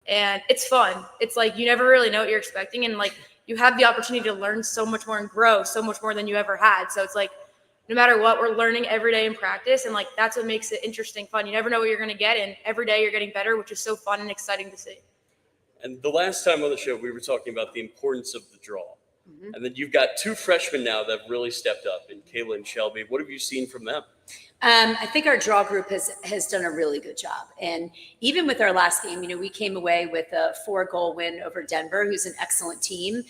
And it's fun. It's like you never really know what you're expecting, and like you have the opportunity to learn so much more and grow so much more than you ever had. So it's like no matter what, we're learning every day in practice, and like that's what makes it interesting, fun. You never know what you're going to get, and every day you're getting better, which is so fun and exciting to see. And the last time on the show, we were talking about the importance of the draw. And then you've got two freshmen now that have really stepped up, in Kayla and Shelby. What have you seen from them? I think our draw group has done a really good job. And even with our last game, we came away with a 4-goal win over Denver, who's an excellent team.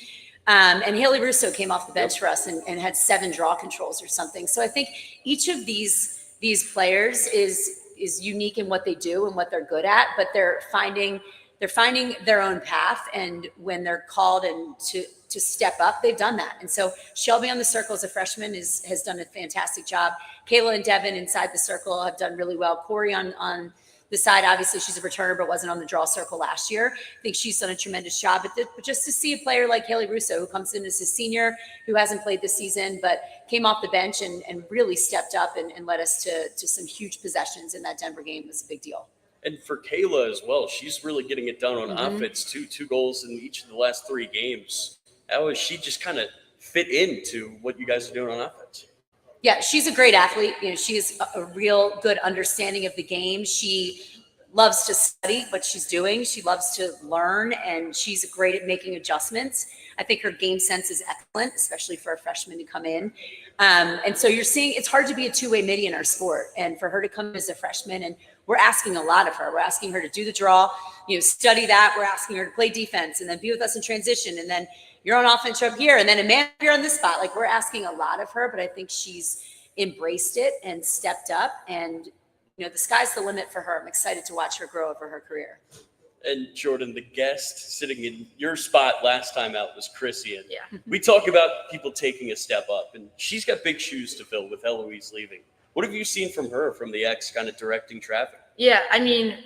And Haley Russo came off the bench for us and had 7 draw controls or something. So I think each of these players is unique in what they do and what they're good at, but they're finding their own path. And when they're called and to step up, they've done that. And so Shelby on the circle as a freshman has done a fantastic job. Kayla and Devin inside the circle have done really well. Corey on the side, obviously she's a returner, but wasn't on the draw circle last year. I think she's done a tremendous job. But just to see a player like Haley Russo, who comes in as a senior, who hasn't played this season, but came off the bench and really stepped up and led us to some huge possessions in that Denver game, was a big deal. And for Kayla as well, she's really getting it done on offense too. 2 goals in each of the last 3 games. How has she just kind of fit into what you guys are doing on offense? Yeah, she's a great athlete. She has a real good understanding of the game. She loves to study what she's doing. She loves to learn, and she's great at making adjustments. I think her game sense is excellent, especially for a freshman to come in. And so you're seeing it's hard to be a two-way midi in our sport. And for her to come as a freshman, and we're asking a lot of her. We're asking her to do the draw, study that. We're asking her to play defense and then be with us in transition. And then you're on offense up here. And then Amanda, you're on this spot. Like, we're asking a lot of her, but I think she's embraced it and stepped up. And, the sky's the limit for her. I'm excited to watch her grow over her career. And Jordan, the guest sitting in your spot last time out was Chrissy. And Yeah. we talk about people taking a step up, and she's got big shoes to fill with Eloise leaving. What have you seen from her, from the ex, kind of directing traffic? Yeah, I mean,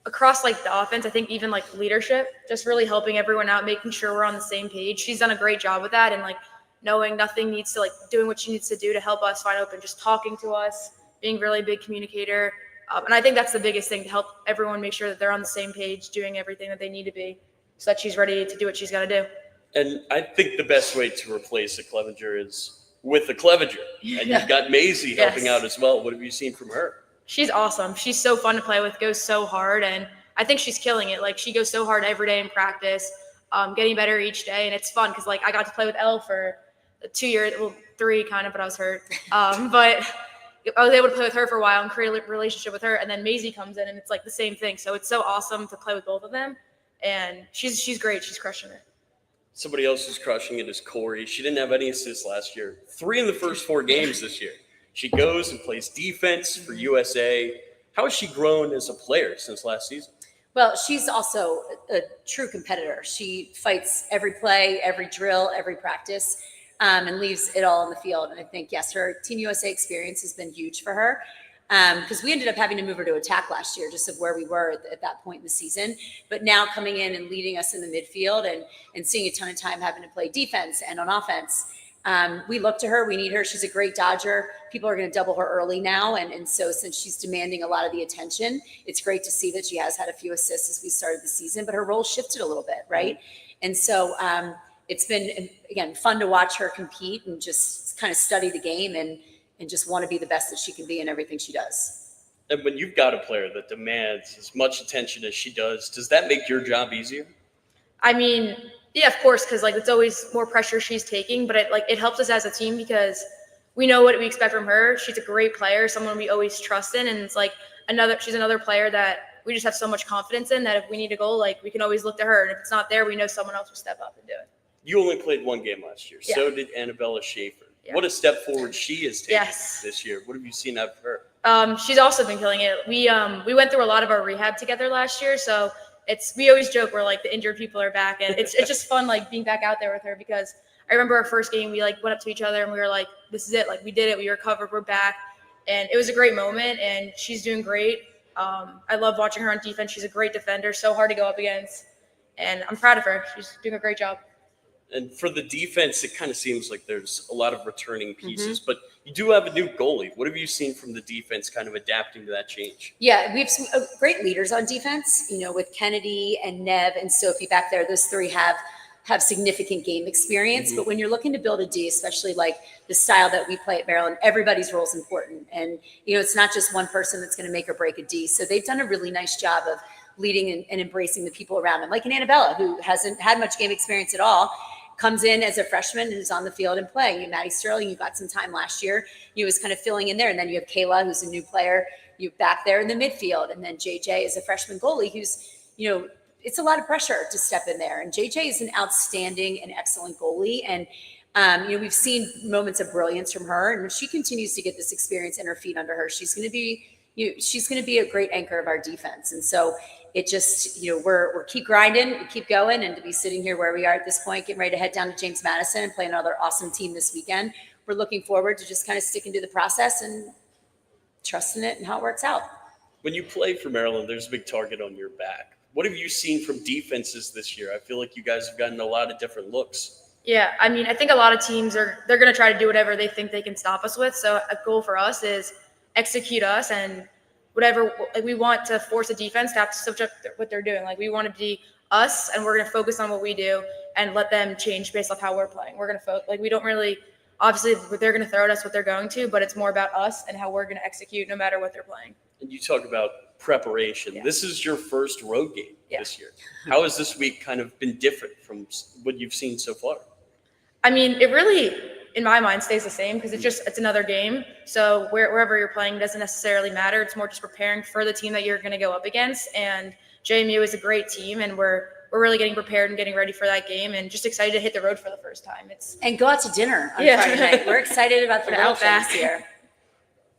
across like the offense, I think even like leadership, just really helping everyone out, making sure we're on the same page. She's done a great job with that, and like knowing nothing needs to, like doing what she needs to do to help us find open, just talking to us, being really big communicator. And I think that's the biggest thing, to help everyone make sure that they're on the same page, doing everything that they need to be so that she's ready to do what she's got to do. And I think the best way to replace a Clevenger is with a Clevenger. And you've got Maisie helping out as well. What have you seen from her? She's awesome. She's so fun to play with, goes so hard, and I think she's killing it. Like, she goes so hard every day in practice, getting better each day, and it's fun because, like, I got to play with Elle for 2 years, well, 3 kind of, but I was hurt. But I was able to play with her for a while and create a relationship with her, and then Maisie comes in, and it's like the same thing. So it's so awesome to play with both of them, and she's great. She's crushing it. Somebody else who's crushing it is Corey. She didn't have any assists last year. 3 in the first 4 games this year. She goes and plays defense for USA. How has she grown as a player since last season? Well, she's also a true competitor. She fights every play, every drill, every practice, and leaves it all on the field. And I think, yes, her Team USA experience has been huge for her, because we ended up having to move her to attack last year, just of where we were at that point in the season. But now coming in and leading us in the midfield and seeing a ton of time having to play defense and on offense, we look to her. We need her. She's a great dodger. People are going to double her early now. And so since she's demanding a lot of the attention, it's great to see that she has had a few assists as we started the season, but her role shifted a little bit, right? And so it's been, again, fun to watch her compete and just kind of study the game and just want to be the best that she can be in everything she does. And when you've got a player that demands as much attention as she does that make your job easier? I mean, yeah, of course, because like it's always more pressure she's taking, but it helps us as a team because we know what we expect from her. She's a great player, someone we always trust in, and it's like she's another player that we just have so much confidence in that if we need a goal, like we can always look to her, and if it's not there, we know someone else will step up and do it. You only played 1 game last year. Yeah. So did Annabella Schaefer. Yeah. What a step forward she has taken this year. What have you seen out of her? She's also been killing it. We went through a lot of our rehab together last year, so we always joke we're like the injured people are back, and it's just fun like being back out there with her, because I remember our first game we like went up to each other and we were like, this is it, like we did it, we recovered, we're back, and it was a great moment, and she's doing great. I love watching her on defense. She's a great defender, so hard to go up against, and I'm proud of her. She's doing a great job. And for the defense, it kind of seems like there's a lot of returning pieces, but You do have a new goalie. What have you seen from the defense kind of adapting to that change? Yeah, we have some great leaders on defense, with Kennedy and Nev and Sophie back there. Those three have significant game experience. Mm-hmm. But when you're looking to build a D, especially like the style that we play at Maryland, everybody's role is important. And, it's not just one person that's going to make or break a D. So they've done a really nice job of leading and embracing the people around them. Like an Annabella, who hasn't had much game experience at all, comes in as a freshman and is on the field and playing. Maddie Sterling, you got some time last year. Was kind of filling in there. And then you have Kayla, who's a new player, you back there in the midfield. And then JJ is a freshman goalie who's, it's a lot of pressure to step in there. And JJ is an outstanding and excellent goalie. And, we've seen moments of brilliance from her. And if she continues to get this experience and her feet under her, she's going to be a great anchor of our defense. And so it just, we're keep grinding, we keep going. And to be sitting here where we are at this point, getting ready to head down to James Madison and play another awesome team this weekend, we're looking forward to just kind of sticking to the process and trusting it and how it works out. When you play for Maryland, there's a big target on your back. What have you seen from defenses this year? I feel like you guys have gotten a lot of different looks. Yeah, I think a lot of teams they're going to try to do whatever they think they can stop us with. So a goal for us is execute us, and whatever, like, we want to force a defense to have to subject what they're doing. Like, we want to be us, and we're going to focus on what we do and let them change based off how we're playing. We're going to focus. Like, we don't really, obviously they're going to throw at us what they're going to, but it's more about us and how we're going to execute no matter what they're playing. And you talk about preparation. Yeah. This is your first road game this year. How has this week kind of been different from what you've seen so far? It really, in my mind, stays the same because it's another game. So wherever you're playing doesn't necessarily matter. It's more just preparing for the team that you're going to go up against. And JMU is a great team, and we're really getting prepared and getting ready for that game, and just excited to hit the road for the first time. And go out to dinner on Friday night. We're excited about the little things here.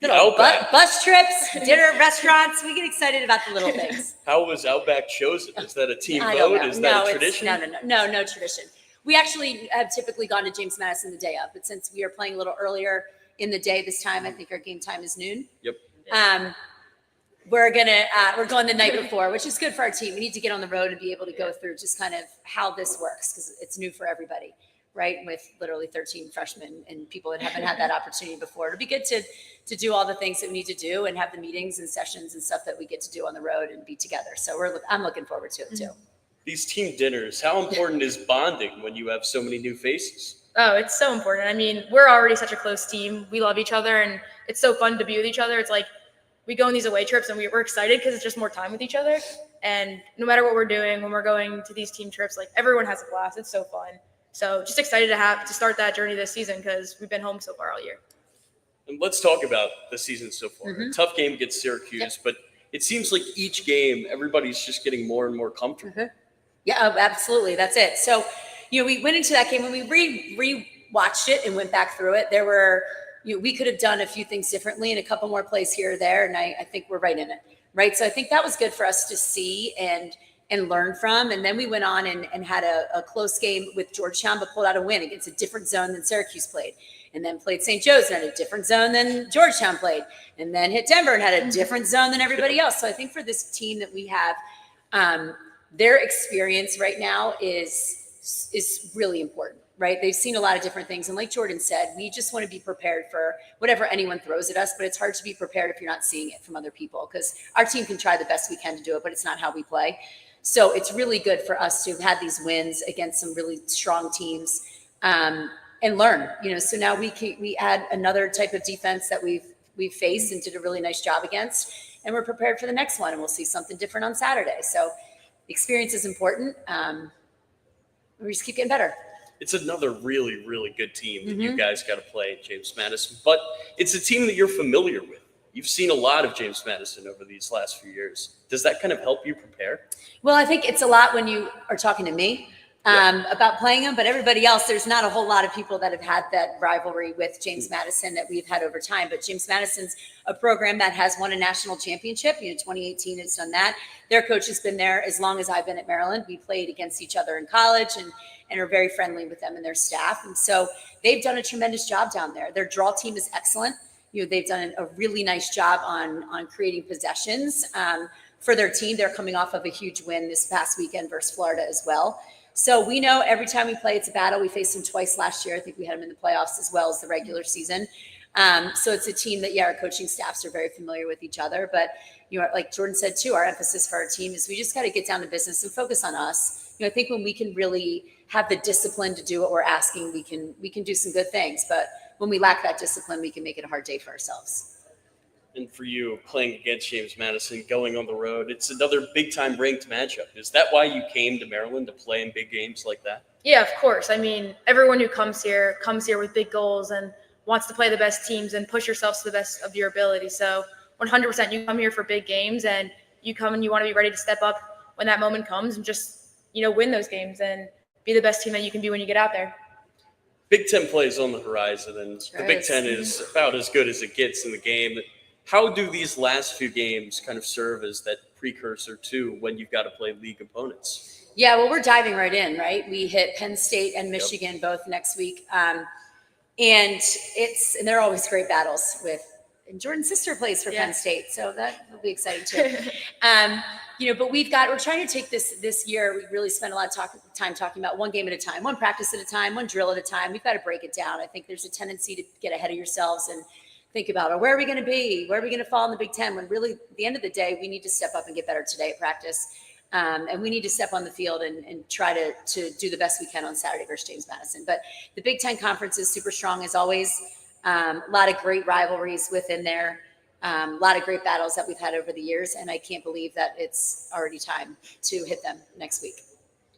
Bus trips, dinner, restaurants. We get excited about the little things. How was Outback chosen? Is that a team I vote? don't know. Is that a tradition? No tradition. We actually have typically gone to James Madison the day of, but since we are playing a little earlier in the day this time, I think our game time is noon. Yep. We're going the night before, which is good for our team. We need to get on the road and be able to go through just kind of how this works, because it's new for everybody, right? With literally 13 freshmen and people that haven't had that opportunity before. It'll be good to do all the things that we need to do and have the meetings and sessions and stuff that we get to do on the road and be together. So I'm looking forward to it too. These team dinners, how important is bonding when you have so many new faces? Oh, it's so important. We're already such a close team. We love each other, and it's so fun to be with each other. It's like we go on these away trips, and we're excited because it's just more time with each other. And no matter what we're doing, when we're going to these team trips, like, everyone has a blast. It's so fun. So just excited to start that journey this season because we've been home so far all year. And let's talk about the season so far. Mm-hmm. Tough game against Syracuse, but it seems like each game, everybody's just getting more and more comfortable. Mm-hmm. Yeah, absolutely. That's it. So, we went into that game when we re-watched it and went back through it. There were, we could have done a few things differently and a couple more plays here or there. And I think we're right in it. Right. So I think that was good for us to see and learn from. And then we went on and had a close game with Georgetown, but pulled out a win against a different zone than Syracuse played. And then played St. Joe's and had a different zone than Georgetown played. And then hit Denver and had a different zone than everybody else. So I think for this team that we have, their experience right now is really important, right? They've seen a lot of different things. And like Jordan said, we just want to be prepared for whatever anyone throws at us, but it's hard to be prepared if you're not seeing it from other people, because our team can try the best we can to do it, but it's not how we play. So it's really good for us to have had these wins against some really strong teams and learn, so now we add another type of defense that we've faced and did a really nice job against, and we're prepared for the next one, and we'll see something different on Saturday. So experience is important. We just keep getting better. It's another really, really good team that you guys got to play at James Madison, but it's a team that you're familiar with. You've seen a lot of James Madison over these last few years. Does that kind of help you prepare? Well, I think it's a lot when you are talking to me about playing them, but everybody else, there's not a whole lot of people that have had that rivalry with James Madison that we've had over time. But James Madison's a program that has won a national championship. 2018 has done that. Their coach has been there as long as I've been at Maryland. We played against each other in college and are very friendly with them and their staff. And so they've done a tremendous job down there. Their draw team is excellent. They've done a really nice job on creating possessions for their team. They're coming off of a huge win this past weekend versus Florida as well. So we know every time we play, it's a battle. We faced them twice last year. I think we had them in the playoffs as well as the regular season. So it's a team that, our coaching staffs are very familiar with each other. But, like Jordan said too, our emphasis for our team is we just got to get down to business and focus on us. I think when we can really have the discipline to do what we're asking, we can do some good things. But when we lack that discipline, we can make it a hard day for ourselves. And for you, playing against James Madison, going on the road, it's another big-time ranked matchup. Is that why you came to Maryland to play in big games like that? Yeah, of course. I mean, everyone who comes here with big goals and wants to play the best teams and push yourselves to the best of your ability. So 100%, you come here for big games, and you come and you want to be ready to step up when that moment comes and just, win those games and be the best team that you can be when you get out there. Big Ten play is on the horizon, and the Big Ten is about as good as it gets in the game. How do these last few games kind of serve as that precursor to when you've got to play league opponents? Yeah, well, we're diving right in, right? We hit Penn State and Michigan both next week. And they're always great battles and Jordan's sister plays for Penn State, so that will be exciting too. But we're trying to take this year. We really spent a lot of time talking about one game at a time, one practice at a time, one drill at a time. We've got to break it down. I think there's a tendency to get ahead of yourselves and think about, where are we going to be? Where are we going to fall in the Big Ten? When really, at the end of the day, we need to step up and get better today at practice. And we need to step on the field and try to do the best we can on Saturday versus James Madison. But the Big Ten Conference is super strong as always. A lot of great rivalries within there. A lot of great battles that we've had over the years. And I can't believe that it's already time to hit them next week.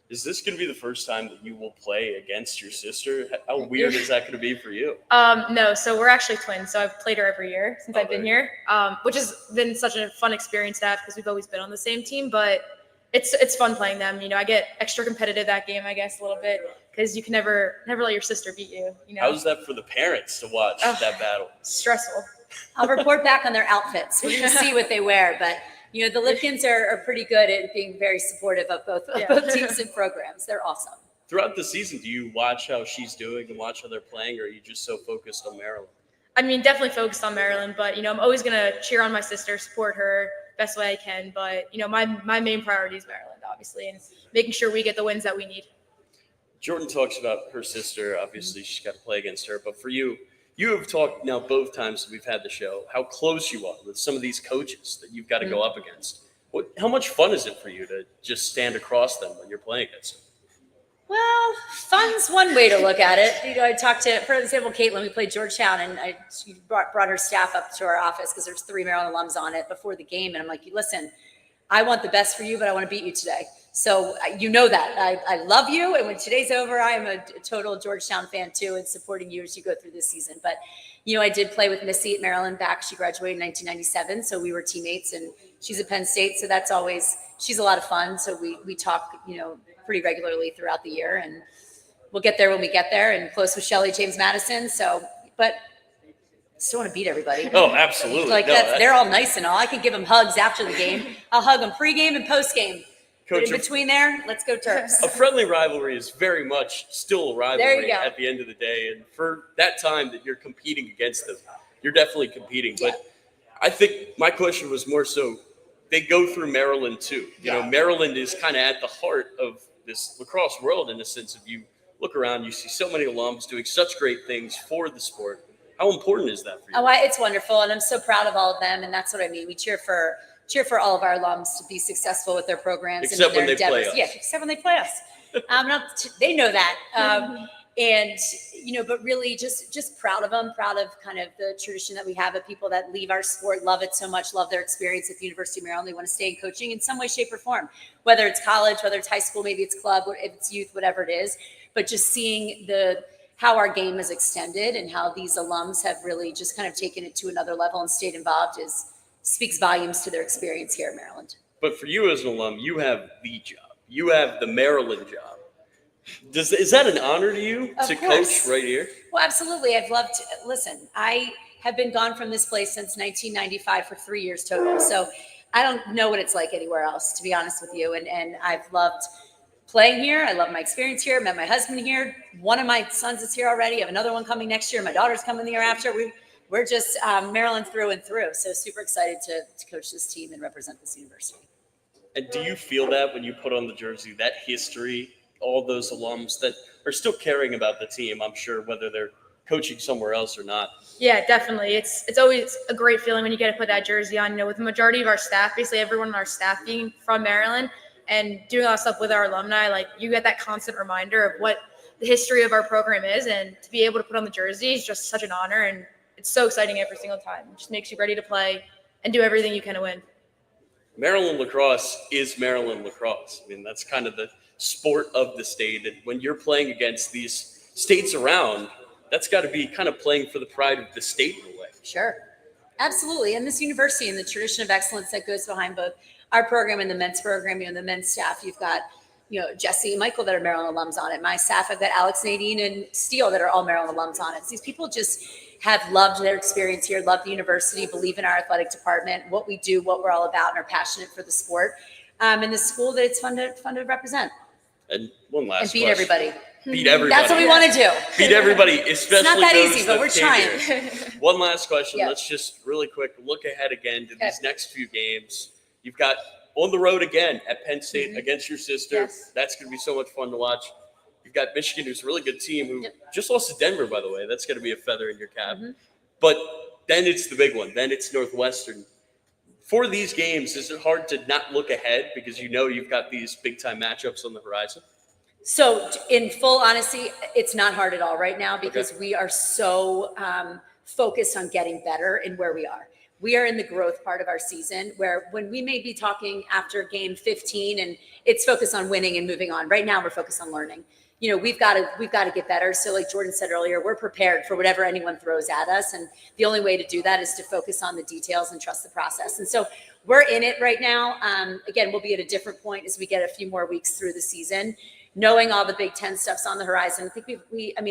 Is this going to be the first time that you will play against your sister? How weird is that going to be for you? No, so we're actually twins. So I've played her every year since I've been here, which has been such a fun experience to have because we've always been on the same team. But it's fun playing them. I get extra competitive that game, I guess, a little bit because you can never let your sister beat you. How's that for the parents to watch that battle? Stressful. I'll report back on their outfits. We're going to see what they wear, but. The Lipkins are pretty good at being very supportive of both teams and programs. They're awesome. Throughout the season, do you watch how she's doing and watch how they're playing, or are you just so focused on Maryland? I mean, definitely focused on Maryland, but, I'm always going to cheer on my sister, support her best way I can. But, my main priority is Maryland, obviously, and making sure we get the wins that we need. Jordan talks about her sister. Obviously, she's got to play against her. But for you, you have talked now both times that we've had the show, how close you are with some of these coaches that you've got to go up against. How much fun is it for you to just stand across them when you're playing against them? Well, fun's one way to look at it. I talked to, for example, Caitlin. We played Georgetown, and she brought her staff up to our office because there's 3 Maryland alums on it before the game. And I'm like, listen, I want the best for you, but I want to beat you today. So that. I love you. And when today's over, I am a total Georgetown fan too and supporting you as you go through this season. But, I did play with Missy at Maryland back. She graduated in 1997. So we were teammates, and she's at Penn State. So that's she's a lot of fun. So we talk, pretty regularly throughout the year, and we'll get there when we get there, and close with Shelley, James Madison. So, but still want to beat everybody. Oh, absolutely. They're all nice and all. I can give them hugs after the game. I'll hug them pregame and postgame. Coach, but in between there, let's go Terps. A friendly rivalry is very much still a rivalry at the end of the day. And for that time that you're competing against them, you're definitely competing. But I think my question was more so they go through Maryland too. Maryland is kind of at the heart of this lacrosse world in a sense of you look around, you see so many alums doing such great things for the sport. How important is that for you? Oh, it's wonderful. And I'm so proud of all of them. And that's what I mean. We cheer for all of our alums to be successful with their programs except and their when they endeavors. play us. Yeah, except when they play us. They know that. And, but really just proud of them, proud of kind of the tradition that we have of people that leave our sport, love it so much, love their experience at the University of Maryland. They want to stay in coaching in some way, shape, or form, whether it's college, whether it's high school, maybe it's club, if it's youth, whatever it is. But just seeing how our game has extended and how these alums have really just kind of taken it to another level and stayed involved speaks volumes to their experience here at Maryland. But for you as an alum, you have the job. You have the Maryland job. Is that an honor to you to coach right here? Well, absolutely. I've loved – listen, I have been gone from this place since 1995 for 3 years total. So I don't know what it's like anywhere else, to be honest with you. And I've loved playing here. I love my experience here. Met my husband here. One of my sons is here already. I have another one coming next year. My daughter's coming the year after. We're just Maryland through and through. So super excited to coach this team and represent this university. And do you feel that when you put on the jersey, that history, all those alums that are still caring about the team, I'm sure, whether they're coaching somewhere else or not. Yeah, definitely. It's always a great feeling when you get to put that jersey on. With the majority of our staff, basically everyone on our staff being from Maryland and doing a lot of stuff with our alumni, like you get that constant reminder of what the history of our program is, and to be able to put on the jersey is just such an honor, and it's so exciting every single time. It just makes you ready to play and do everything you can to win. Maryland lacrosse is Maryland lacrosse. I mean, that's kind of the sport of the state. And when you're playing against these states around, that's got to be kind of playing for the pride of the state in a way. Sure. Absolutely. And this university and the tradition of excellence that goes behind both our program and the men's program, the men's staff, you've got, Jesse and Michael that are Maryland alums on it. My staff, I've got Alex, Nadine, and Steele that are all Maryland alums on it. So these people just have loved their experience here, love the university, believe in our athletic department, what we do, what we're all about, and are passionate for the sport. And the school that it's fun to represent. And one last and beat question. everybody. Beat everybody. That's what we want to do. Beat everybody, especially It's not that those easy, but that we're came trying. here. One last question. Yeah. Let's just really quick look ahead again to Okay. these next few games. You've got on the road again at Penn State against your sister. Yes. That's going to be so much fun to watch. You've got Michigan, who's a really good team, who just lost to Denver, by the way. That's going to be a feather in your cap. But then it's the big one. Then it's Northwestern. For these games, is it hard to not look ahead because you've got these big-time matchups on the horizon? So in full honesty, it's not hard at all right now because we are so focused on getting better in where we are. We are in the growth part of our season where when we may be talking after game 15 and it's focused on winning and moving on. Right now we're focused on learning. We've got to get better. So like Jordan said earlier, we're prepared for whatever anyone throws at us. And the only way to do that is to focus on the details and trust the process. And so we're in it right now. Again, we'll be at a different point as we get a few more weeks through the season. Knowing all the Big Ten stuff's on the horizon. I think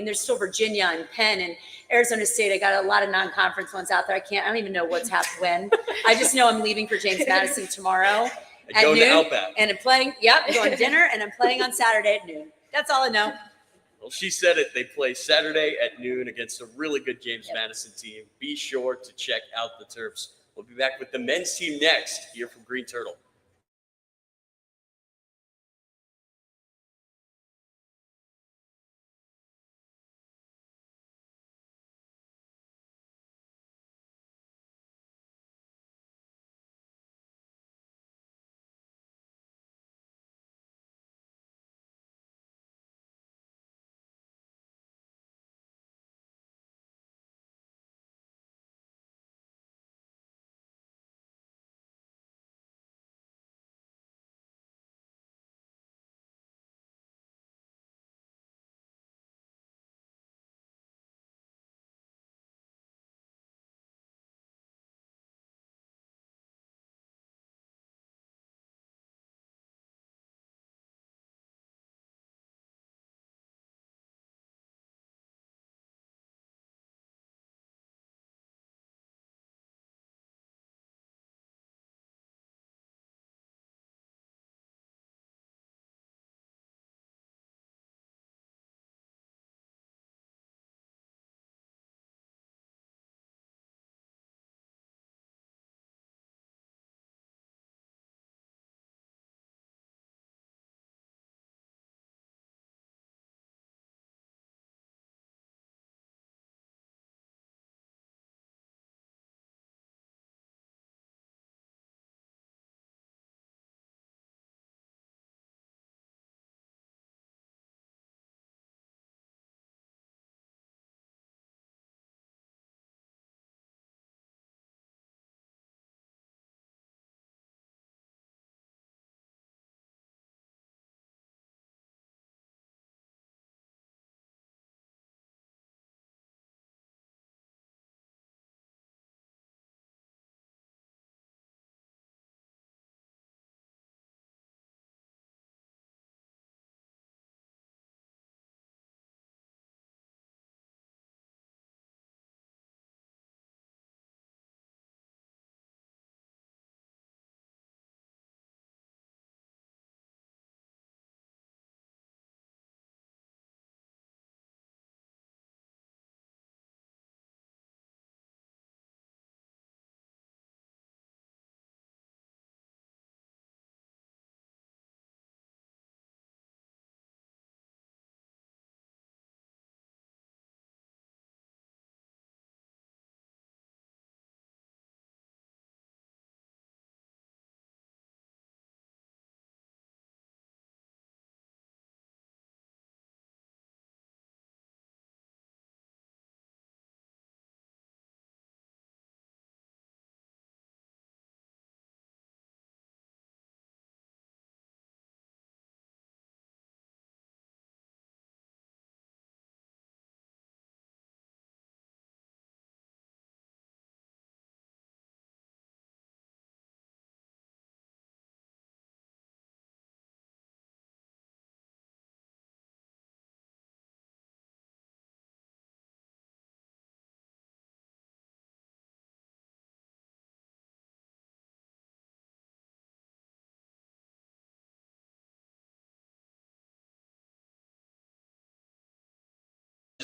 there's still Virginia and Penn and Arizona State. I got a lot of non-conference ones out there. I don't even know what's happened when. I just know I'm leaving for James Madison tomorrow at Going noon. to Outback. And I'm playing, going to dinner, and I'm playing on Saturday at noon. That's all I know. Well, she said it. They play Saturday at noon against a really good James Madison team. Be sure to check out the Terps. We'll be back with the men's team next here from Green Turtle.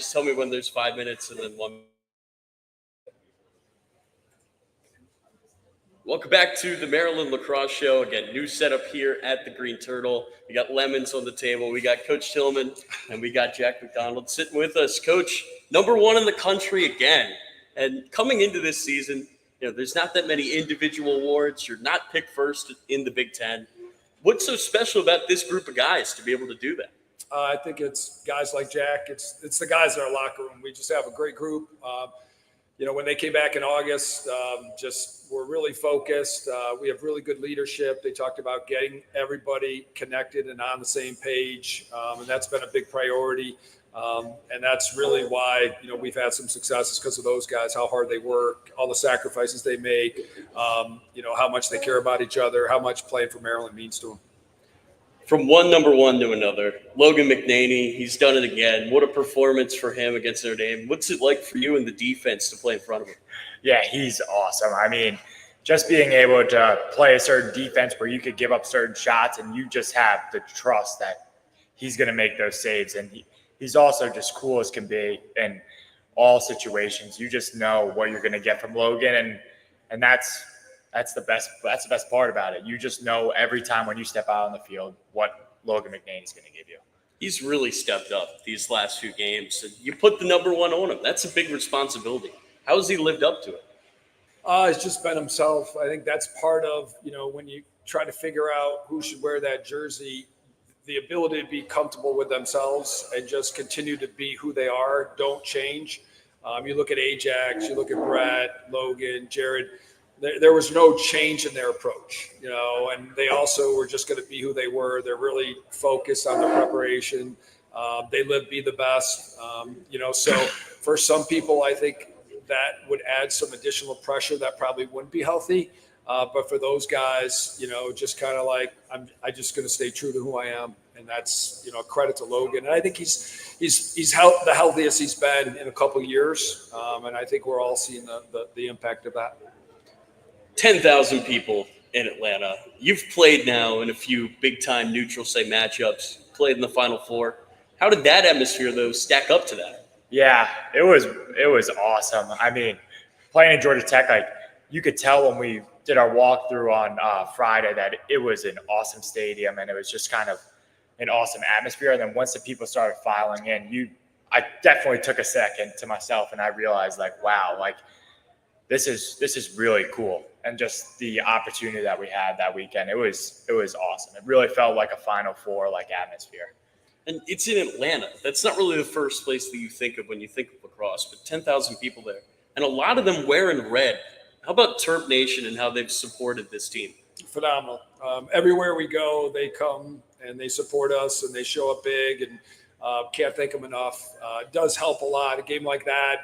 Just tell me when there's 5 minutes and then 1. Welcome back to the Maryland Lacrosse Show. Again, new setup here at the Green Turtle. We got lemons on the table. We got Coach Tillman and we got Jack McDonald sitting with us. Coach, #1 in the country again. And coming into this season, there's not that many individual awards. You're not picked first in the Big Ten. What's so special about this group of guys to be able to do that? I think it's guys like Jack. It's the guys in our locker room. We just have a great group. When they came back in August, we're really focused. We have really good leadership. They talked about getting everybody connected and on the same page, and that's been a big priority. And that's really why we've had some successes because of those guys, how hard they work, all the sacrifices they make, how much they care about each other, how much playing for Maryland means to them. From one #1 to another, Logan McNaney, he's done it again. What a performance for him against Notre Dame. What's it like for you in the defense to play in front of him? Yeah, he's awesome. I mean, just being able to play a certain defense where you could give up certain shots and you just have the trust that he's going to make those saves. And he's also just cool as can be in all situations. You just know what you're going to get from Logan, and that's the best part about it. You just know every time when you step out on the field what Logan McNaney is going to give you. He's really stepped up these last few games. And you put the #1 on him. That's a big responsibility. How has he lived up to it? He's just been himself. I think that's part of, when you try to figure out who should wear that jersey, the ability to be comfortable with themselves and just continue to be who they are, don't change. You look at Ajax, you look at Brett, Logan, Jared. There was no change in their approach, and they also were just going to be who they were. They're really focused on the preparation. They live, be the best, so for some people, I think that would add some additional pressure that probably wouldn't be healthy. But for those guys, just kind of like, I'm just going to stay true to who I am. And that's, credit to Logan. And I think he's the healthiest he's been in a couple of years. And I think we're all seeing the impact of that. 10,000 people in Atlanta. You've played now in a few big-time neutral site matchups, played in the Final Four. How did that atmosphere, though, stack up to that? Yeah, it was awesome. I mean, playing in Georgia Tech, you could tell when we did our walkthrough on Friday that it was an awesome stadium and it was just kind of an awesome atmosphere. And then once the people started filing in, I definitely took a second to myself and I realized wow, this is really cool. And just the opportunity that we had that weekend, it was awesome. It really felt like a Final Four atmosphere. And it's in Atlanta. That's not really the first place that you think of when you think of lacrosse, but 10,000 people there. And a lot of them wearing red. How about Terp Nation and how they've supported this team? Phenomenal. Everywhere we go, they come and they support us and they show up big and can't thank them enough. It does help a lot. A game like that,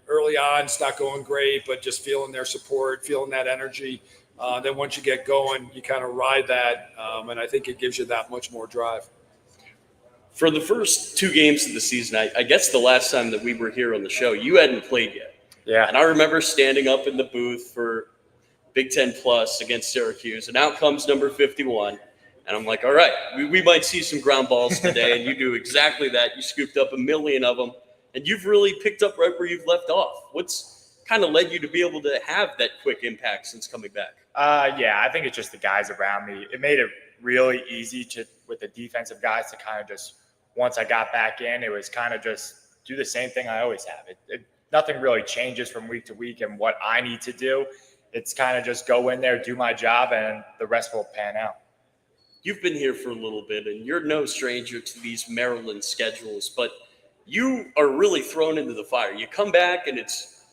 early on, it's not going great, but just feeling their support, feeling that energy. Then once you get going, you kind of ride that, and I think it gives you that much more drive. For the first 2 games of the season, I guess the last time that we were here on the show, you hadn't played yet. Yeah. And I remember standing up in the booth for Big Ten Plus against Syracuse, and out comes number 51. And I'm like, all right, we might see some ground balls today, and you do exactly that. You scooped up 1 million of them. And you've really picked up right where you've left off. What's kind of led you to be able to have that quick impact since coming back? Yeah, I think it's just the guys around me. It made it really easy with the defensive guys to kind of just, once I got back in, it was kind of just do the same thing I always have. Nothing really changes from week to week and what I need to do. It's kind of just go in there, do my job, and the rest will pan out. You've been here for a little bit, and you're no stranger to these Maryland schedules, but you are really thrown into the fire. You come back, and it's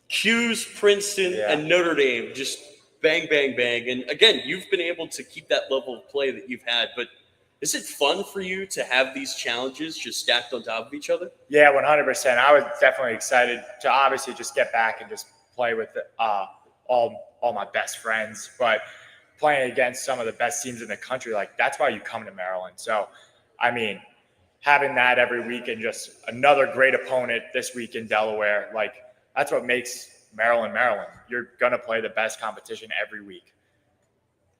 Hughes, Princeton, and Notre Dame, just bang, bang, bang. And again, you've been able to keep that level of play that you've had, but is it fun for you to have these challenges just stacked on top of each other? Yeah, 100%. I was definitely excited to obviously just get back and just play with all my best friends, but playing against some of the best teams in the country, that's why you come to Maryland. So, I mean, having that every week and just another great opponent this week in Delaware, that's what makes Maryland. You're going to play the best competition every week.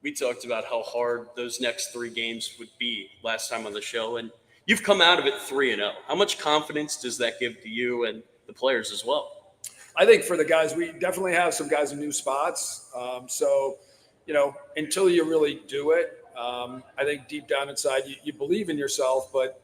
We talked about how hard those next 3 games would be last time on the show, and You've come out of it 3-0. How much confidence does that give to you and the players as well? I think for the guys, we definitely have some guys in new spots. So, until you really do it, I think deep down inside, you believe in yourself, but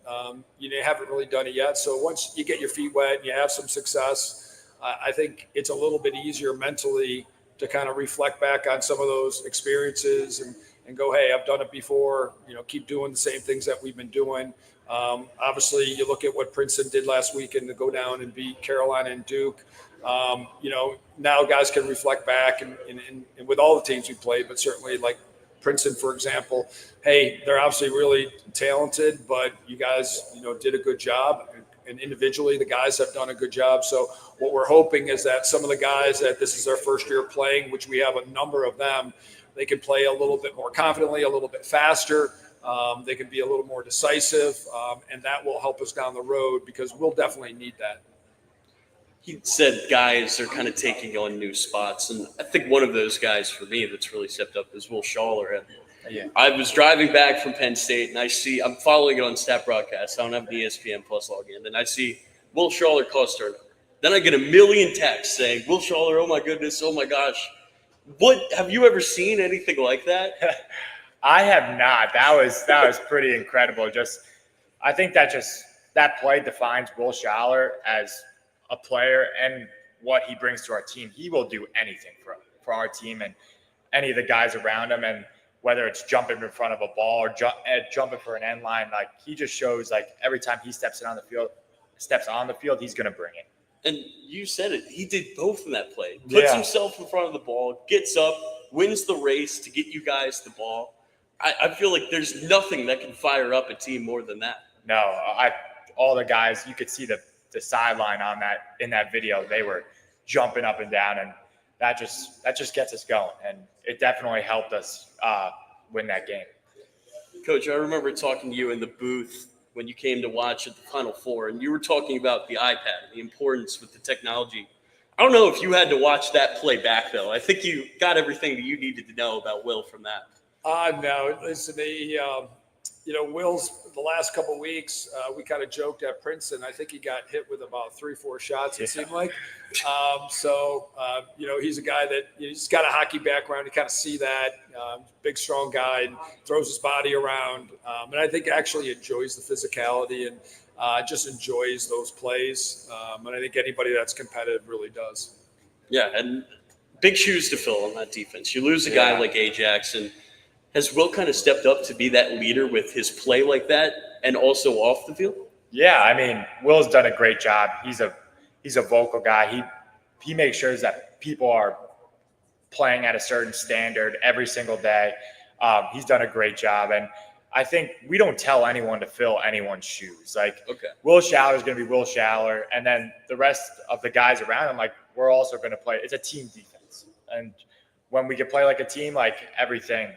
you haven't really done it yet. So once you get your feet wet and you have some success, I think it's a little bit easier mentally to kind of reflect back on some of those experiences and go, hey, I've done it before, keep doing the same things that we've been doing. Obviously, you look at what Princeton did last weekend to go down and beat Carolina and Duke. Now guys can reflect back and with all the teams we played, but certainly like Princeton, for example, hey, they're obviously really talented, but you guys, did a good job. And individually, the guys have done a good job. So what we're hoping is that some of the guys that this is their first year playing, which we have a number of them, they can play a little bit more confidently, a little bit faster. They can be a little more decisive, and that will help us down the road because we'll definitely need that. He said guys are kind of taking on new spots, and I think one of those guys for me that's really stepped up is Will Schaller. Yeah. I was driving back from Penn State, and I'm following it on Stat Broadcast. I don't have the ESPN Plus login, and I see Will Schaller cause turnover. Then I get a million texts saying, Will Schaller, oh my goodness, oh my gosh. Have you ever seen anything like that? I have not. That was pretty incredible. I think that play defines Will Schaller as a player and what he brings to our team. He will do anything for our team and any of the guys around him. And whether it's jumping in front of a ball or jumping for an end line, like he just shows like every time he steps on the field, he's going to bring it. And you said it. He did both in that play. Puts himself in front of the ball, gets up, wins the race to get you guys the ball. I feel like there's nothing that can fire up a team more than that. No, all the guys, you could see the sideline in that video. They were jumping up and down, and that just gets us going. And it definitely helped us win that game. Coach, I remember talking to you in the booth when you came to watch at the Final Four, and you were talking about the iPad, the importance with the technology. I don't know if you had to watch that play back, though. I think you got everything that you needed to know about Will from that. No, listen, Will's the last couple of weeks, we kind of joked at Princeton. I think he got hit with about 3-4 shots, it seemed like. He's a guy that he's got a hockey background. You kind of see that. Big, strong guy, and throws his body around. And I think actually enjoys the physicality and just enjoys those plays. And I think anybody that's competitive really does. Yeah, and big shoes to fill on that defense. You lose a guy like Ajax, and has Will kind of stepped up to be that leader with his play like that and also off the field? Yeah, I mean, Will's done a great job. He's a vocal guy. He makes sure that people are playing at a certain standard every single day. He's done a great job. And I think we don't tell anyone to fill anyone's shoes. Like, Will Schaller is going to be Will Schaller. And then the rest of the guys around him, like, we're also going to play. It's a team defense. And when we can play like a team, like everything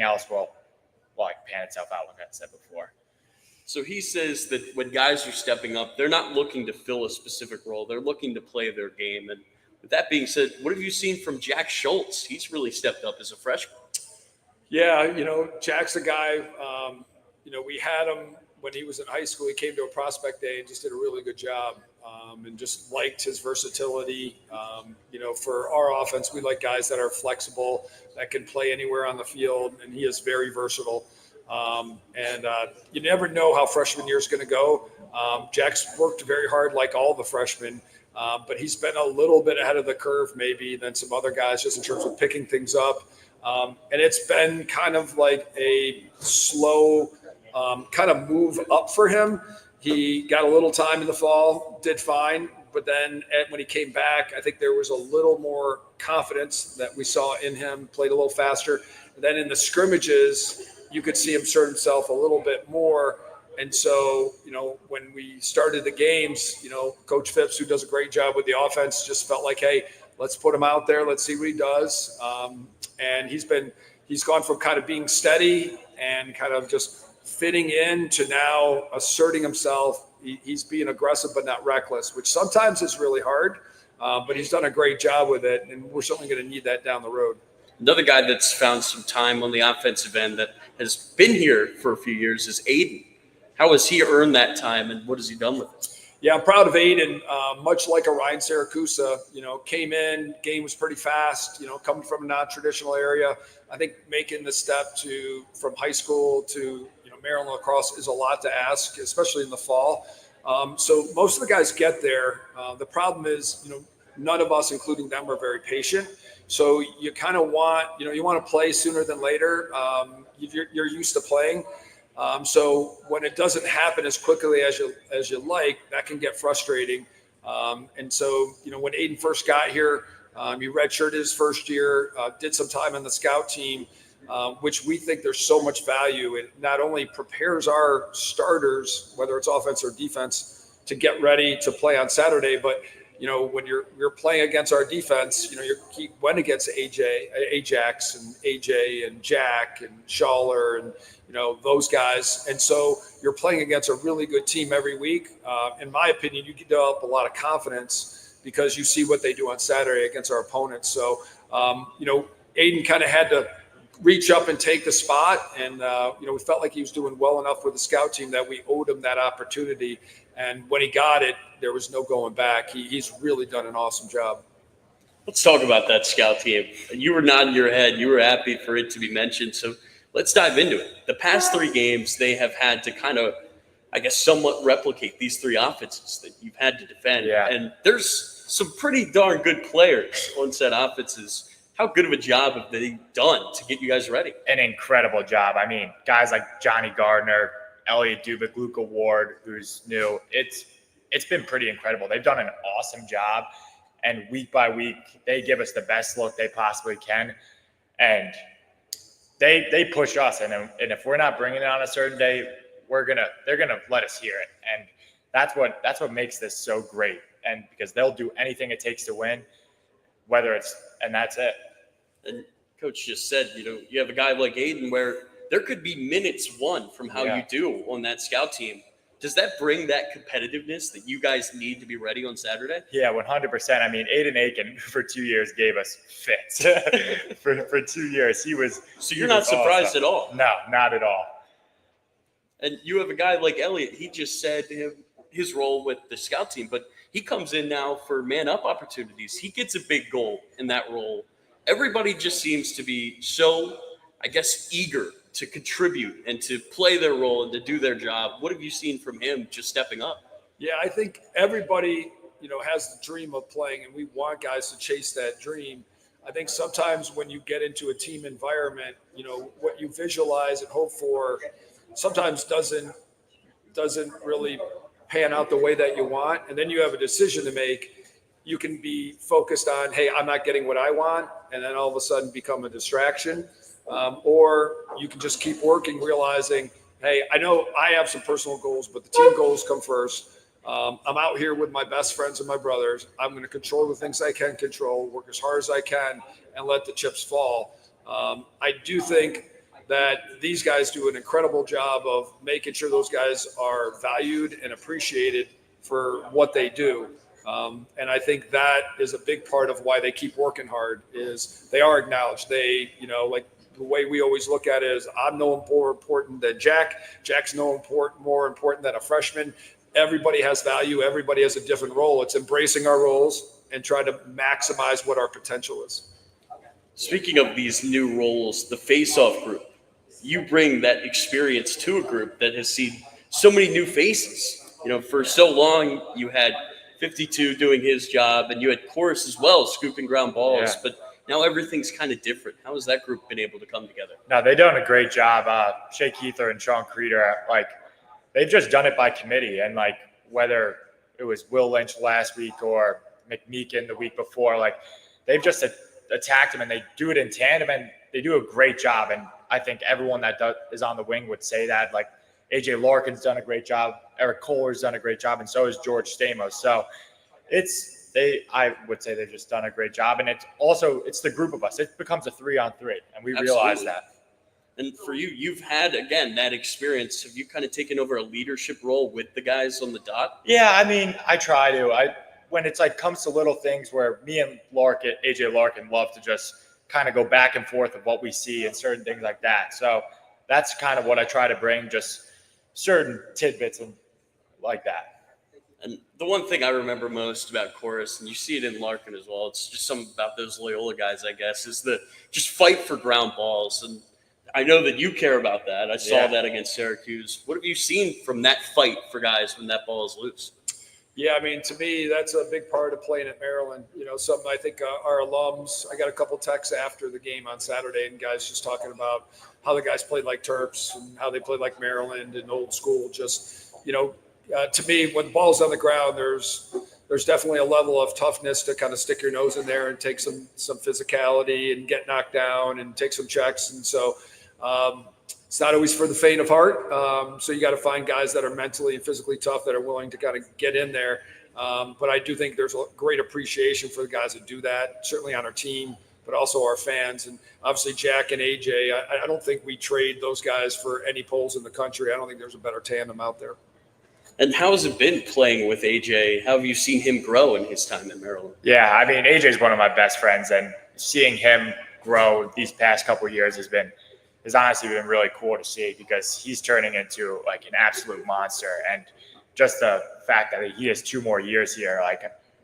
else will pan itself out, like I said before. So he says that when guys are stepping up, they're not looking to fill a specific role. They're looking to play their game. And with that being said, what have you seen from Jack Schultz? He's really stepped up as a freshman. Yeah, Jack's a guy, we had him when he was in high school. He came to a prospect day and just did a really good job and just liked his versatility. For our offense, we like guys that are flexible, that can play anywhere on the field, and he is very versatile. You never know how freshman year is going to go. Jack's worked very hard like all the freshmen, but he's been a little bit ahead of the curve maybe than some other guys just in terms of picking things up. And it's been kind of like a slow kind of move up for him. He got a little time in the fall, did fine. But then when he came back, I think there was a little more confidence that we saw in him, played a little faster. And then in the scrimmages, you could see him assert himself a little bit more. And so, when we started the games, Coach Phipps, who does a great job with the offense, just felt like, hey, let's put him out there. Let's see what he does. And he's gone from kind of being steady and kind of just fitting in to now asserting himself. He's being aggressive but not reckless, which sometimes is really hard. But he's done a great job with it, and we're certainly going to need that down the road. Another guy that's found some time on the offensive end that has been here for a few years is Aiden. How has he earned that time, and what has he done with it? Yeah, I'm proud of Aiden. Much like Orion Syracuse, came in, game was pretty fast, coming from a non-traditional area. I think making the step from high school to, Maryland lacrosse is a lot to ask, especially in the fall. So most of the guys get there. The problem is, none of us, including them, are very patient. So you kind of want, you want to play sooner than later. You're used to playing. So when it doesn't happen as quickly as you like, that can get frustrating. And so, when Aiden first got here, he redshirted his first year, did some time on the scout team, which we think there's so much value. It not only prepares our starters, whether it's offense or defense, to get ready to play on Saturday, but when you're playing against our defense, you went against Ajax and AJ and Jack and Schaller and those guys, and so you're playing against a really good team every week. In my opinion, you develop a lot of confidence because you see what they do on Saturday against our opponents. So Aiden kind of had to reach up and take the spot, and we felt like he was doing well enough with the scout team that we owed him that opportunity. And when he got it, there was no going back. He's really done an awesome job. Let's talk about that scout team. You were nodding your head. You were happy for it to be mentioned. So let's dive into it. The past 3 games, they have had to kind of, I guess, somewhat replicate these 3 offenses that you've had to defend. Yeah. And there's some pretty darn good players on said offenses. How good of a job have they done to get you guys ready? An incredible job. I mean, guys like Johnny Gardner, Elliot Dubik, Luca Ward, who's new. It's been pretty incredible. They've done an awesome job, and week by week, they give us the best look they possibly can, and they push us. And if we're not bringing it on a certain day, they're gonna let us hear it, and that's what makes this so great. And because they'll do anything it takes to win, and that's it. And Coach just said, you have a guy like Aiden where there could be minutes won from how you do on that scout team. Does that bring that competitiveness that you guys need to be ready on Saturday? Yeah, 100%. I mean, Aiden Aiken for 2 years gave us fits. for 2 years, he was. So you're not surprised at all? No, not at all. And you have a guy like Elliot. He just said his role with the scout team, but he comes in now for man-up opportunities. He gets a big goal in that role. Everybody just seems to be so, I guess, eager to contribute and to play their role and to do their job. What have you seen from him just stepping up? Yeah, I think everybody, has the dream of playing, and we want guys to chase that dream. I think sometimes when you get into a team environment, what you visualize and hope for sometimes doesn't really pan out the way that you want. And then you have a decision to make. You can be focused on, hey, I'm not getting what I want, and then all of a sudden become a distraction. Or you can just keep working, realizing, hey, I know I have some personal goals, but the team goals come first. I'm out here with my best friends and my brothers. I'm going to control the things I can control, work as hard as I can, and let the chips fall. I do think that these guys do an incredible job of making sure those guys are valued and appreciated for what they do. And I think that is a big part of why they keep working hard is they are acknowledged. They, like the way we always look at it is I'm no more important than Jack. Jack's more important than a freshman. Everybody has value. Everybody has a different role. It's embracing our roles and trying to maximize what our potential is. Speaking of these new roles, the face-off group, you bring that experience to a group that has seen so many new faces. For so long you had 52 doing his job, and you had Chorus as well, scooping ground balls. Yeah. But now everything's kind of different. How has that group been able to come together? No, they've done a great job. Shea Keither and Sean Creeder, they've just done it by committee. And whether it was Will Lynch last week or McMeekin the week before, they've just attacked him, and they do it in tandem, and they do a great job. And I think everyone that is on the wing would say that. AJ Larkin's done a great job. Eric Kohler's done a great job, and so has George Stamos. So I would say they've just done a great job. And it's the group of us. It becomes a 3-on-3, and we realize that. And for you, you've had, again, that experience. Have you kind of taken over a leadership role with the guys on the dot? Yeah, I mean, I try to. When it's comes to little things where me and AJ Larkin love to just kind of go back and forth of what we see and certain things like that. So that's kind of what I try to bring, just certain tidbits and like that. And the one thing I remember most about Chorus, and you see it in Larkin as well, it's just something about those Loyola guys, I guess, is the just fight for ground balls. And I know that you care about that. I saw that against Syracuse. What have you seen from that fight for guys when that ball is loose? Yeah, I mean, to me, that's a big part of playing at Maryland. Something I think our alums, I got a couple texts after the game on Saturday, and guys just talking about how the guys played like Terps and how they played like Maryland and old school. Just, to me, when the ball's on the ground, there's definitely a level of toughness to kind of stick your nose in there and take some physicality and get knocked down and take some checks. And so it's not always for the faint of heart. So you got to find guys that are mentally and physically tough that are willing to kind of get in there. But I do think there's a great appreciation for the guys that do that, certainly on our team, but also our fans. And obviously Jack and AJ, I don't think we trade those guys for any polls in the country. I don't think there's a better tandem out there. And how has it been playing with AJ? How have you seen him grow in his time at Maryland? Yeah, I mean, AJ's one of my best friends, and seeing him grow these past couple of years has honestly been really cool to see, because he's turning into like an absolute monster. And just the fact that he has 2 more years here,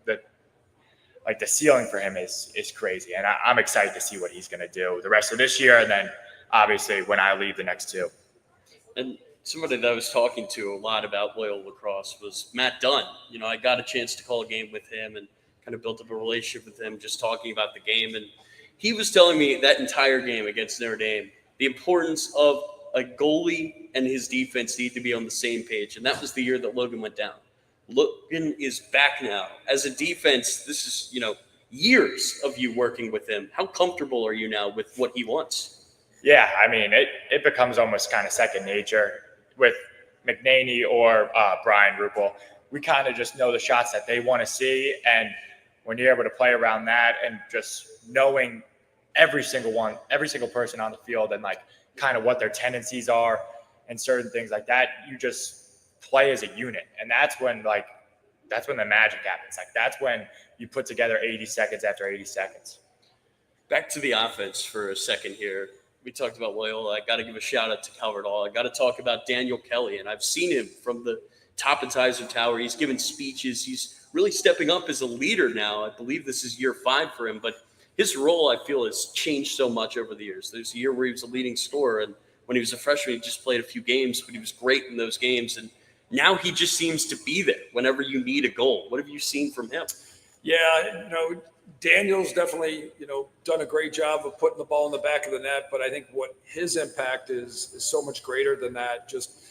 the ceiling for him is crazy. And I'm excited to see what he's going to do the rest of this year, and then obviously when I leave the next 2. And somebody that I was talking to a lot about Loyola Lacrosse was Matt Dunn. I got a chance to call a game with him and kind of built up a relationship with him, just talking about the game. And he was telling me that entire game against Notre Dame, the importance of a goalie and his defense need to be on the same page. And that was the year that Logan went down. Logan is back now. As a defense, this is, years of you working with him. How comfortable are you now with what he wants? Yeah, I mean, it becomes almost kind of second nature with McNaney or Brian Rupel. We kind of just know the shots that they want to see. And when you're able to play around that and just knowing every single person on the field and like kind of what their tendencies are and certain things like that, you just play as a unit. And that's when the magic happens. Like that's when you put together 80 seconds after 80 seconds. Back to the offense for a second here. We talked about Loyola. I got to give a shout out to Calvert Hall. I got to talk about Daniel Kelly, and I've seen him from the top of Tizer Tower. He's given speeches. He's really stepping up as a leader now. I believe this is year 5 for him, but his role, I feel, has changed so much over the years. There's a year where he was a leading scorer, and when he was a freshman, he just played a few games, but he was great in those games. And now he just seems to be there whenever you need a goal. What have you seen from him? Yeah, Daniel's definitely, done a great job of putting the ball in the back of the net, but I think what his impact is so much greater than that. Just,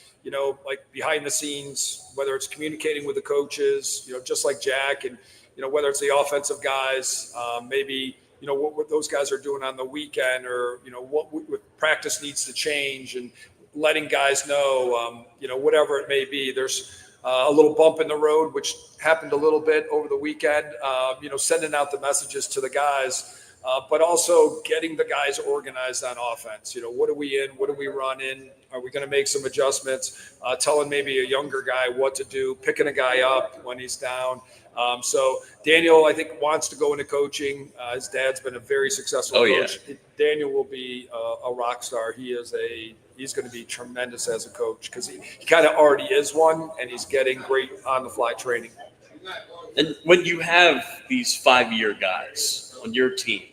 like behind the scenes, whether it's communicating with the coaches, just like Jack, and, whether it's the offensive guys, maybe, what those guys are doing on the weekend, or, what practice needs to change, and letting guys know, whatever it may be. There's a little bump in the road, which happened a little bit over the weekend, sending out the messages to the guys, but also getting the guys organized on offense. What are we in? What do we run in? Are we going to make some adjustments? Telling maybe a younger guy what to do, picking a guy up when he's down. So Daniel, I think, wants to go into coaching. His dad's been a very successful coach. Yeah. Daniel will be a rock star. He's going to be tremendous as a coach, because he kind of already is one, and he's getting great on-the-fly training. And when you have these 5-year guys on your team,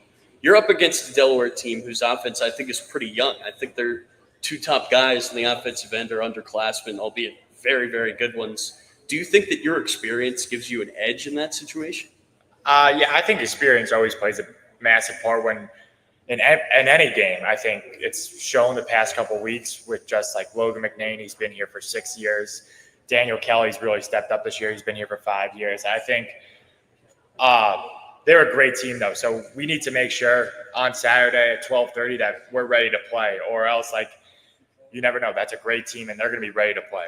you're up against a Delaware team whose offense I think is pretty young. I think their 2 top guys in the offensive end are underclassmen, albeit very, very good ones. Do you think that your experience gives you an edge in that situation? Yeah, I think experience always plays a massive part in any game. I think it's shown the past couple of weeks with just like Logan McNaney. He's been here for 6 years. Daniel Kelly's really stepped up this year. He's been here for 5 years. I think they're a great team, though. So we need to make sure on Saturday at 12:30 that we're ready to play, or else, you never know. That's a great team, and they're going to be ready to play.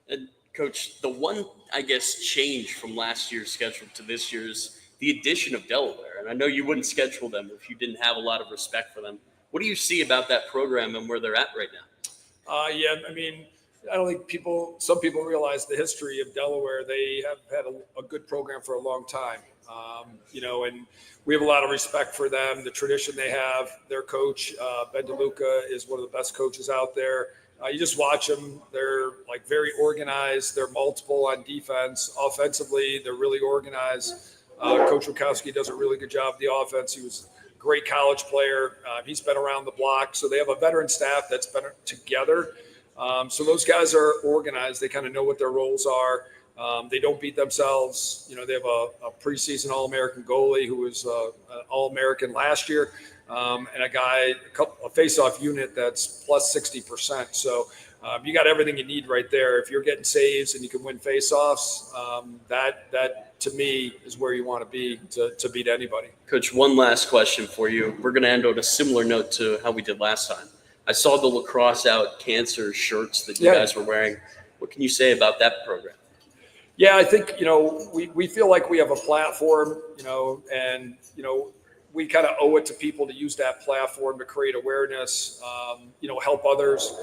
And Coach, the one, I guess, change from last year's schedule to this year's the addition of Delaware. And I know you wouldn't schedule them if you didn't have a lot of respect for them. What do you see about that program and where they're at right now? Yeah, I mean, I don't think some people realize the history of Delaware. They have had a good program for a long time, and we have a lot of respect for them, the tradition they have. Their coach, Ben DeLuca, is one of the best coaches out there. You just watch them. They're like very organized. They're multiple on defense. Offensively, they're really organized. Coach Rukowski does a really good job of the offense. He was a great college player. He's been around the block. So they have a veteran staff that's been together. So those guys are organized. They kind of know what their roles are. They don't beat themselves. You know, they have a preseason All-American goalie who was an All-American last year, and a face-off unit that's plus 60%. So you got everything you need right there. If you're getting saves and you can win face-offs, that to me is where you want to be to beat anybody. Coach, one last question for you. We're going to end on a similar note to how we did last time. I saw the Lacrosse Out Cancer shirts that you guys were wearing. What can you say about that program? Yeah, I think, you know, we feel like we have a platform, you know, and, you know, we kind of owe it to people to use that platform to create awareness, you know, help others.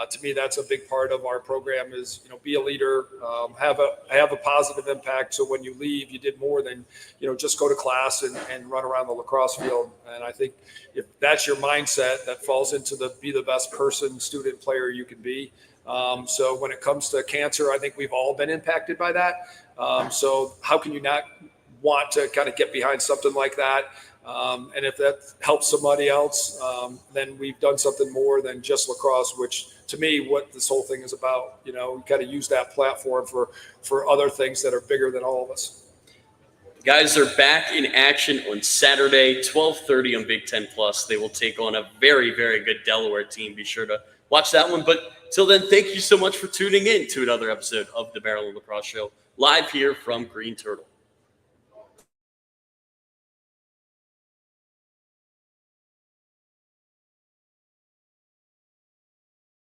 To me, that's a big part of our program is, you know, be a leader, have a positive impact. So when you leave, you did more than, you know, just go to class and run around the lacrosse field. And I think if that's your mindset, that falls into be the best person, student, player you can be. So when it comes to cancer, I think we've all been impacted by that. So how can you not want to kind of get behind something like that? And if that helps somebody else, then we've done something more than just lacrosse, which to me, what this whole thing is about. You know, we got to use that platform for other things that are bigger than all of us. Guys are back in action on Saturday, 12:30 on Big Ten Plus. They will take on a very, very good Delaware team. Be sure to watch that one. But till then, thank you so much for tuning in to another episode of the Maryland Lacrosse Show, live here from Green Turtle.